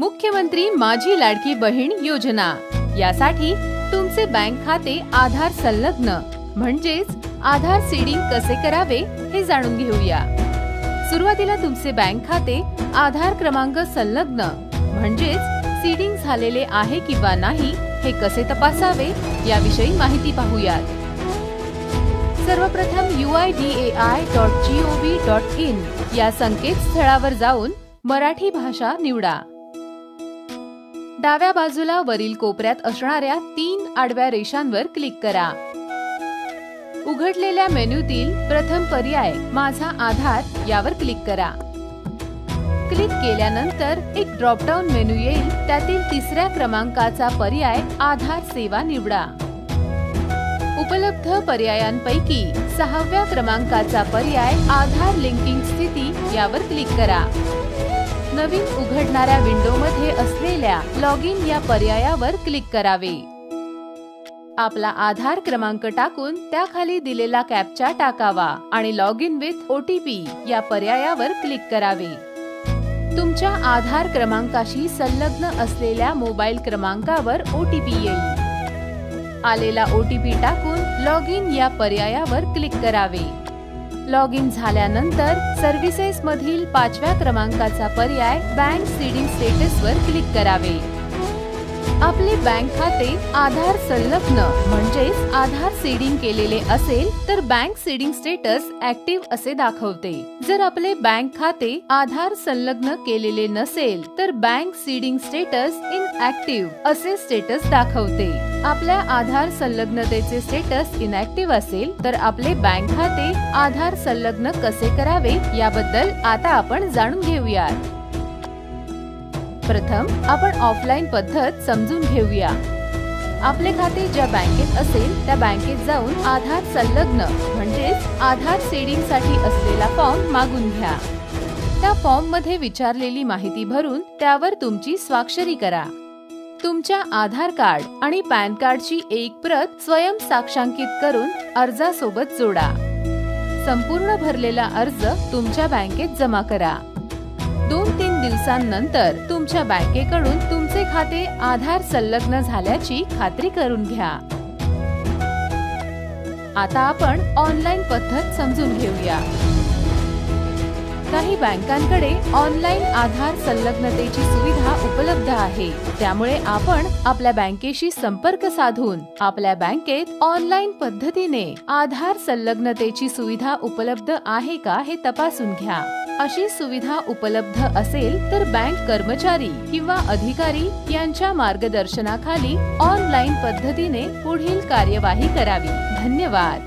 मुख्यमंत्री माझी लाडकी बहीण योजना यासाठी तुमचे बँक खाते आधार संलग्न म्हणजेच आधार सीडिंग कसे करावे हे जाणून घेऊया। सुरुवातीला तुमचे बँक खाते आधार क्रमांक संलग्न म्हणजेच सीडिंग झालेले आहे किंवा नाही हे कसे तपासावे याविषयी माहिती पाहूयात। सर्वप्रथम uidai.gov.in या संकेतस्थळावर जाऊन मराठी भाषा निवडा। डाव्या बाजूला वरील कोपऱ्यात असणाऱ्या 3 आडव्या रेषांवर क्लिक करा। उघडलेल्या मेनूतील प्रथम पर्याय माझा आधार यावर क्लिक करा। क्लिक केल्यानंतर एक ड्रॉप डाउन मेनू येईल, त्यातील 3ऱ्या क्रमांकाचा पर्याय आधार सेवा निवडा। उपलब्ध पर्यायांपैकी 6व्या क्रमांकाचा पर्याय आधार लिंकिंग स्थिती यावर क्लिक करा। नवीन उघडणाऱ्या विंडोमध्ये असलेल्या लॉग इन या पर्यायावर क्लिक करावे। आपला आधार क्रमांक टाकून त्याखाली दिलेला कॅप्चा टाकावा आणि लॉग इन विथ OTP या पर्यायावर क्लिक करावे। तुमच्या आधार क्रमांकाशी संलग्न असलेल्या मोबाईल क्रमांकावर OTP येईल। आलेला OTP टाकून लॉग इन या पर्यायावर क्लिक करावे। लॉग इन झाल्यानंतर सर्व्हिसेस मधील 5व्या क्रमांकाचा पर्याय बँक सीडिंग स्टेटस वर क्लिक करावे। आपले बँक खाते आधार संलग्न म्हणजेच आधार सीडिंग केलेले असेल तर बँक सीडिंग स्टेटस ऍक्टिव्ह असे दाखवते। जर आपले बँक खाते आधार संलग्न केलेले नसेल तर बँक सीडिंग स्टेटस इनऍक्टिव्ह असे स्टेटस दाखवते। आपल्या आधार संलग्नतेचे स्टेटस इनऍक्टिव्ह असेल तर आपले बँक खाते आधार संलग्न कसे करावे याबद्दल आता आपण जाणून घेऊयात। प्रथम आपण ऑफलाईन पद्धत समजून घेऊया। आपले खाते ज्या बँकेत असेल त्या बँकेत जाऊन आधार संलग्न म्हणजेच आधार सीडिंग साठी असलेला फॉर्म मागून घ्या। त्या फॉर्म मध्ये विचारलेली माहिती भरून त्यावर तुमची स्वाक्षरी करा। तुमच्या आधार कार्ड आणि पॅन कार्डची एक प्रत स्वयं साक्षांकित करून अर्जासोबत जोडा। संपूर्ण भरलेला अर्ज तुमच्या बँकेत जमा करा। 2-3 दिवसांनंतर तुमच्या बँकेकडून तुमचे खाते आधार संलग्न झाल्याची खात्री करून घ्या। आता आपण ऑनलाईन पद्धत समजून घेऊया। काही बँकांकडे ऑनलाईन आधार संलग्नतेची सुविधा उपलब्ध आहे, त्यामुळे आपण आपल्या बँकेशी संपर्क साधून आपल्या बँकेत ऑनलाईन पद्धतीने आधार संलग्नतेची सुविधा उपलब्ध आहे का हे तपासून घ्या। अशी सुविधा उपलब्ध असेल तर बँक कर्मचारी किंवा अधिकारी यांच्या मार्गदर्शनाखाली ऑनलाईन पद्धतीने पुढील कार्यवाही करावी। धन्यवाद।